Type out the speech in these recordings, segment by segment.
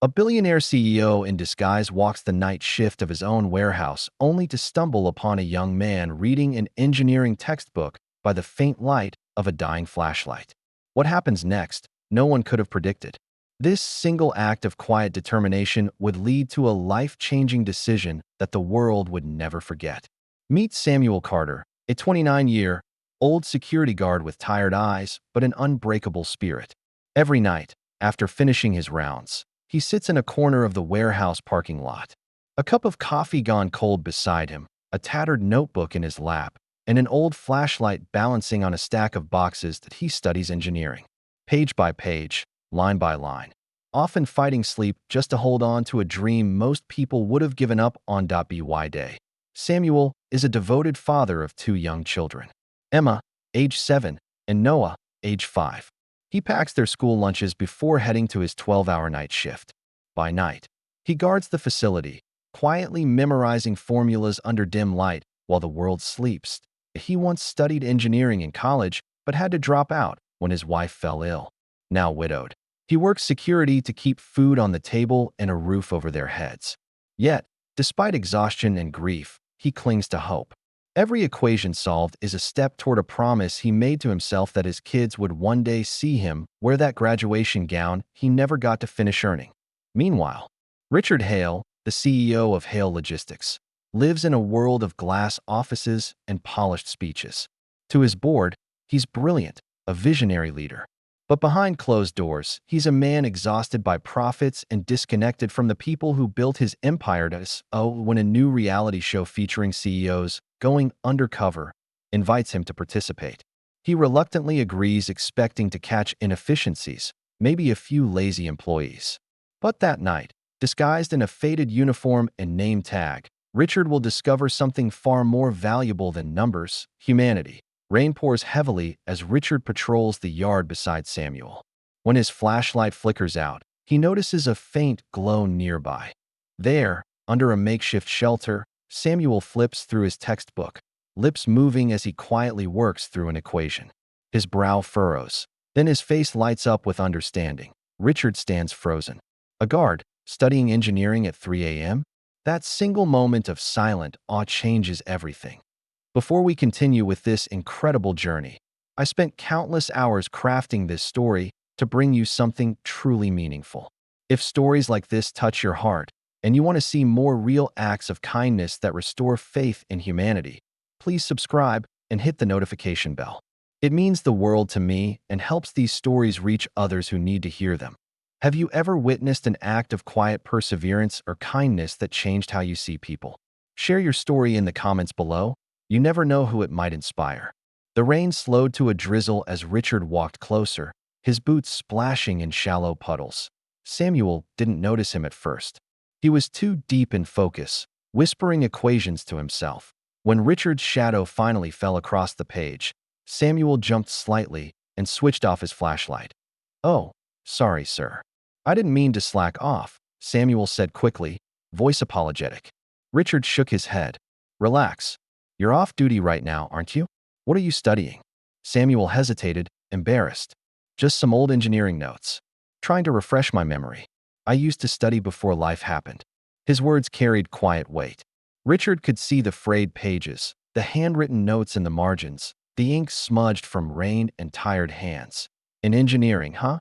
A billionaire CEO in disguise walks the night shift of his own warehouse only to stumble upon a young man reading an engineering textbook by the faint light of a dying flashlight. What happens next, no one could have predicted. This single act of quiet determination would lead to a life-changing decision that the world would never forget. Meet Samuel Carter, a 29-year-old security guard with tired eyes but an unbreakable spirit. Every night, after finishing his rounds, he sits in a corner of the warehouse parking lot. A cup of coffee gone cold beside him, a tattered notebook in his lap, and an old flashlight balancing on a stack of boxes that he studies engineering. Page by page, line by line, often fighting sleep just to hold on to a dream most people would have given up on. By day, Samuel is a devoted father of two young children, Emma, age 7, and Noah, age 5. He packs their school lunches before heading to his 12-hour night shift. By night, he guards the facility, quietly memorizing formulas under dim light while the world sleeps. He once studied engineering in college but had to drop out when his wife fell ill. Now widowed, he works security to keep food on the table and a roof over their heads. Yet, despite exhaustion and grief, he clings to hope. Every equation solved is a step toward a promise he made to himself that his kids would one day see him wear that graduation gown he never got to finish earning. Meanwhile, Richard Hale, the CEO of Hale Logistics, lives in a world of glass offices and polished speeches. To his board, he's brilliant, a visionary leader. But behind closed doors, he's a man exhausted by profits and disconnected from the people who built his empire. When a new reality show featuring CEOs going undercover invites him to participate, he reluctantly agrees, expecting to catch inefficiencies, maybe a few lazy employees. But that night, disguised in a faded uniform and name tag, Richard will discover something far more valuable than numbers: humanity. Rain pours heavily as Richard patrols the yard beside Samuel. When his flashlight flickers out, he notices a faint glow nearby. There, under a makeshift shelter, Samuel flips through his textbook, lips moving as he quietly works through an equation. His brow furrows. Then his face lights up with understanding. Richard stands frozen. A guard, studying engineering at 3 a.m.? That single moment of silent awe changes everything. Before we continue with this incredible journey, I spent countless hours crafting this story to bring you something truly meaningful. If stories like this touch your heart, and you want to see more real acts of kindness that restore faith in humanity, please subscribe and hit the notification bell. It means the world to me and helps these stories reach others who need to hear them. Have you ever witnessed an act of quiet perseverance or kindness that changed how you see people? Share your story in the comments below. You never know who it might inspire. The rain slowed to a drizzle as Richard walked closer, his boots splashing in shallow puddles. Samuel didn't notice him at first. He was too deep in focus, whispering equations to himself. When Richard's shadow finally fell across the page, Samuel jumped slightly and switched off his flashlight. "Oh, sorry, sir. I didn't mean to slack off," Samuel said quickly, voice apologetic. Richard shook his head. "Relax. You're off duty right now, aren't you? What are you studying?" Samuel hesitated, embarrassed. "Just some old engineering notes. Trying to refresh my memory. I used to study before life happened." His words carried quiet weight. Richard could see the frayed pages, the handwritten notes in the margins, the ink smudged from rain and tired hands. "In engineering, huh?"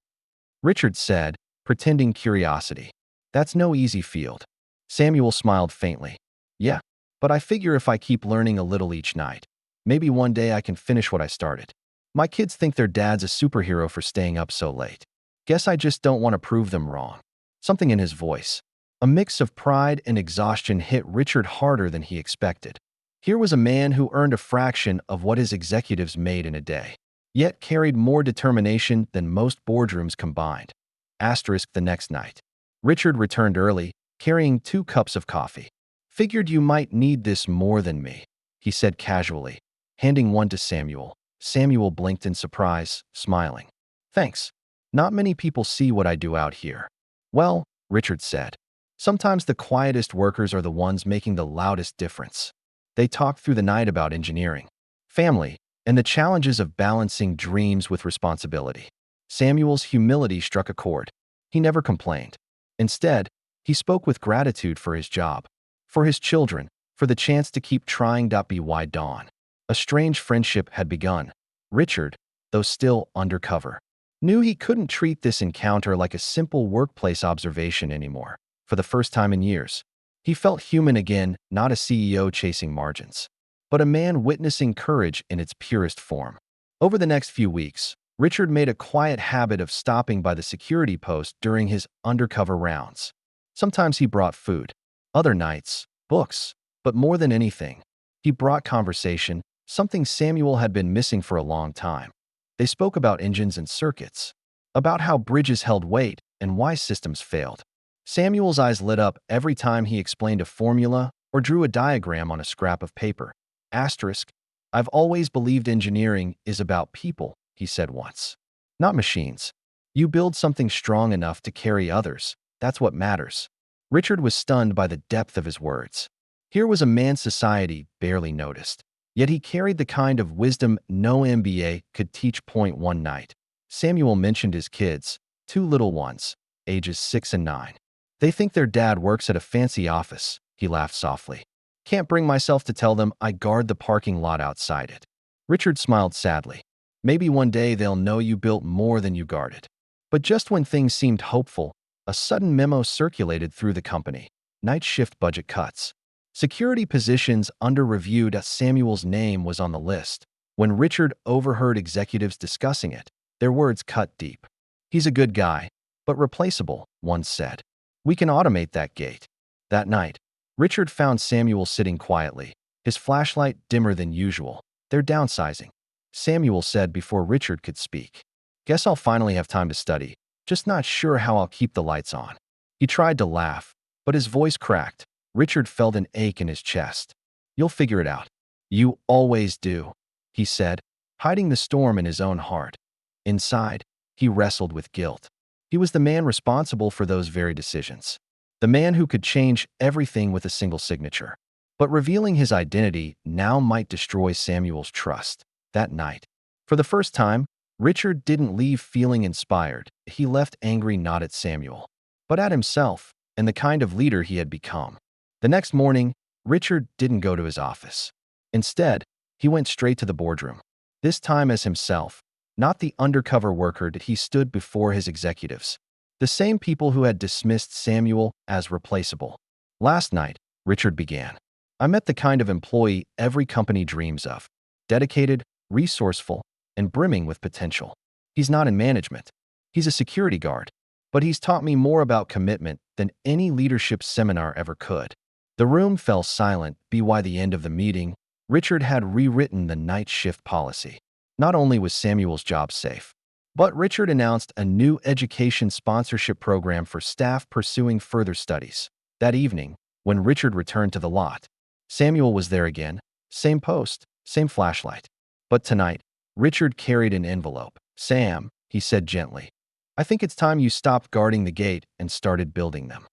Richard said, pretending curiosity. "That's no easy field." Samuel smiled faintly. "Yeah. But I figure if I keep learning a little each night, maybe one day I can finish what I started. My kids think their dad's a superhero for staying up so late. Guess I just don't want to prove them wrong." Something in his voice, a mix of pride and exhaustion, hit Richard harder than he expected. Here was a man who earned a fraction of what his executives made in a day, yet carried more determination than most boardrooms combined. The next night, Richard returned early, carrying 2 cups of coffee. "Figured you might need this more than me," he said casually, handing one to Samuel. Samuel blinked in surprise, smiling. "Thanks. Not many people see what I do out here." "Well," Richard said, "sometimes the quietest workers are the ones making the loudest difference." They talked through the night about engineering, family, and the challenges of balancing dreams with responsibility. Samuel's humility struck a chord. He never complained. Instead, he spoke with gratitude for his job, for his children, for the chance to keep trying. By dawn, a strange friendship had begun. Richard, though still undercover, knew he couldn't treat this encounter like a simple workplace observation anymore. For the first time in years, he felt human again, not a CEO chasing margins, but a man witnessing courage in its purest form. Over the next few weeks, Richard made a quiet habit of stopping by the security post during his undercover rounds. Sometimes he brought food, other nights, books, but more than anything, he brought conversation, something Samuel had been missing for a long time. They spoke about engines and circuits, about how bridges held weight and why systems failed. Samuel's eyes lit up every time he explained a formula or drew a diagram on a scrap of paper. Asterisk, I've always believed engineering is about people, he said once. Not machines. You build something strong enough to carry others. That's what matters. Richard was stunned by the depth of his words. Here was a man society barely noticed, yet he carried the kind of wisdom no MBA could teach. One night, Samuel mentioned his kids, two little ones, ages 6 and 9. They think their dad works at a fancy office, he laughed softly. Can't bring myself to tell them I guard the parking lot outside it. Richard smiled sadly. Maybe one day they'll know you built more than you guarded. But just when things seemed hopeful, a sudden memo circulated through the company. Night shift budget cuts. Security positions under reviewed. Samuel's name was on the list. When Richard overheard executives discussing it, their words cut deep. He's a good guy, but replaceable, one said. We can automate that gate. That night, Richard found Samuel sitting quietly, his flashlight dimmer than usual. They're downsizing, Samuel said before Richard could speak. Guess I'll finally have time to study, just not sure how I'll keep the lights on. He tried to laugh, but his voice cracked. Richard felt an ache in his chest. You'll figure it out. You always do, he said, hiding the storm in his own heart. Inside, he wrestled with guilt. He was the man responsible for those very decisions. The man who could change everything with a single signature. But revealing his identity now might destroy Samuel's trust. That night, for the first time, Richard didn't leave feeling inspired. He left angry not at Samuel, but at himself and the kind of leader he had become. The next morning, Richard didn't go to his office. Instead, he went straight to the boardroom. This time as himself, not the undercover worker. He stood before his executives, the same people who had dismissed Samuel as replaceable. Last night, Richard began. I met the kind of employee every company dreams of. Dedicated, resourceful, and brimming with potential. He's not in management. He's a security guard. But he's taught me more about commitment than any leadership seminar ever could. The room fell silent. By the end of the meeting, Richard had rewritten the night shift policy. Not only was Samuel's job safe, but Richard announced a new education sponsorship program for staff pursuing further studies. That evening, when Richard returned to the lot, Samuel was there again, same post, same flashlight. But tonight, Richard carried an envelope. Sam, he said gently, I think it's time you stopped guarding the gate and started building them.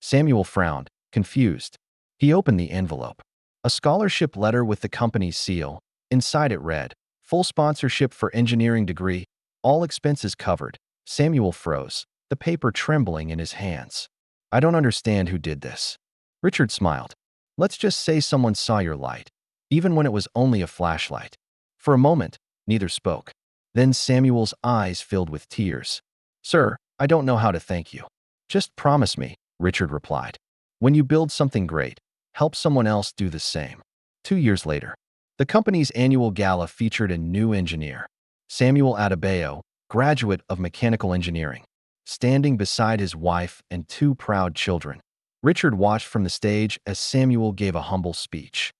Samuel frowned, confused. He opened the envelope. A scholarship letter with the company's seal. Inside it read, full sponsorship for engineering degree, all expenses covered. Samuel froze, the paper trembling in his hands. I don't understand who did this. Richard smiled. Let's just say someone saw your light, even when it was only a flashlight. For a moment, neither spoke. Then Samuel's eyes filled with tears. Sir, I don't know how to thank you. Just promise me, Richard replied. When you build something great, help someone else do the same. 2 years later, the company's annual gala featured a new engineer, Samuel Adebayo, graduate of mechanical engineering. Standing beside his wife and 2 proud children, Richard watched from the stage as Samuel gave a humble speech.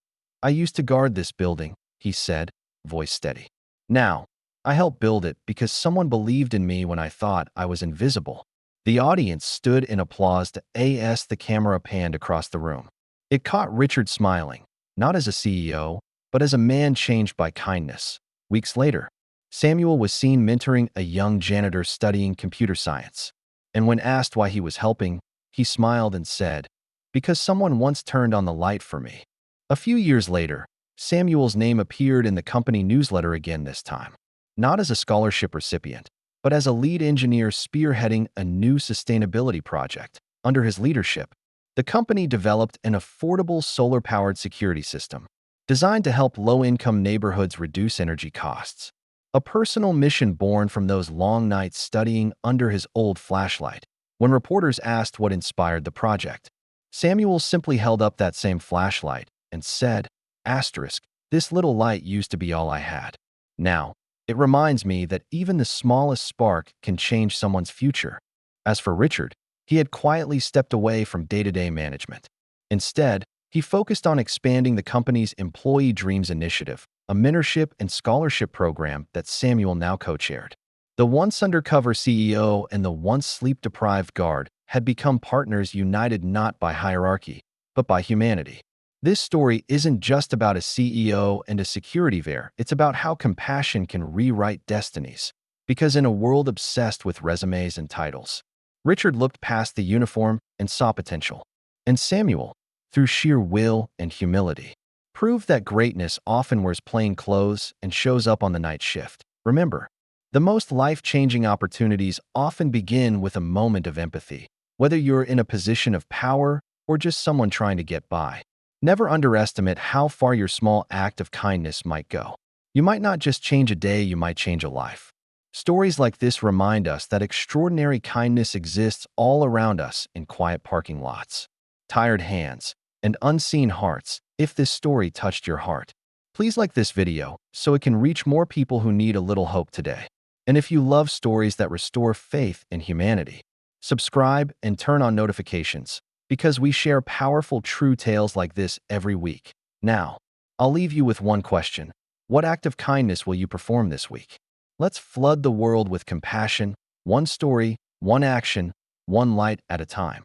I used to guard this building, he said, voice steady. Now, I helped build it because someone believed in me when I thought I was invisible. The audience stood in applause as the camera panned across the room. It caught Richard smiling, not as a CEO, but as a man changed by kindness. Weeks later, Samuel was seen mentoring a young janitor studying computer science. And when asked why he was helping, he smiled and said, because someone once turned on the light for me. A few years later, Samuel's name appeared in the company newsletter again this time. Not as a scholarship recipient, but as a lead engineer spearheading a new sustainability project. Under his leadership, the company developed an affordable solar-powered security system designed to help low-income neighborhoods reduce energy costs. A personal mission born from those long nights studying under his old flashlight. When reporters asked what inspired the project, Samuel simply held up that same flashlight and said, asterisk, "This little light used to be all I had. Now, it reminds me that even the smallest spark can change someone's future." As for Richard, he had quietly stepped away from day-to-day management. Instead, he focused on expanding the company's Employee Dreams Initiative, a mentorship and scholarship program that Samuel now co-chaired. The once undercover CEO and the once sleep-deprived guard had become partners united not by hierarchy, but by humanity. This story isn't just about a CEO and a security veer, it's about how compassion can rewrite destinies. Because in a world obsessed with resumes and titles, Richard looked past the uniform and saw potential. And Samuel, through sheer will and humility, proved that greatness often wears plain clothes and shows up on the night shift. Remember, the most life-changing opportunities often begin with a moment of empathy, whether you're in a position of power or just someone trying to get by. Never underestimate how far your small act of kindness might go. You might not just change a day, you might change a life. Stories like this remind us that extraordinary kindness exists all around us in quiet parking lots, tired hands, and unseen hearts. If this story touched your heart, please like this video so it can reach more people who need a little hope today. And if you love stories that restore faith in humanity, subscribe and turn on notifications because we share powerful true tales like this every week. Now, I'll leave you with one question. What act of kindness will you perform this week? Let's flood the world with compassion, one story, one action, one light at a time.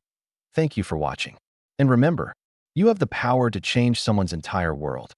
Thank you for watching. And remember, you have the power to change someone's entire world.